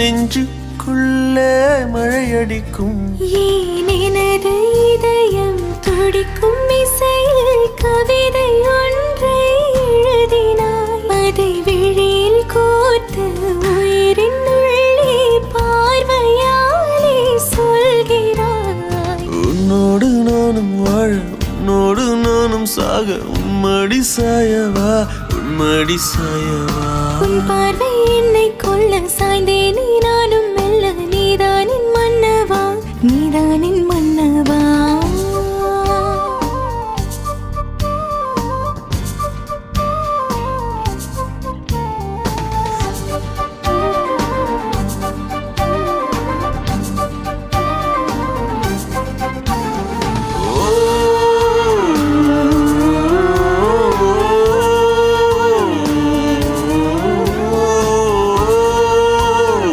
நெஞ்சுக்குள்ளே மழையடிக்கும். ஏன் எனது இதயம் துடிக்கும் இசையில் கவிதை ஒன்றை எழுதினாய். அதை விழியில் கோர்த்து உயிரின் உள்ளே பார்வையாலே சொல்கிறாய். உன்னோடு நானும் வாழ, உன்னோடு நானும் சாக, உன்மடி சாயவா, உன்மடி சாயவா. உன் பார்வை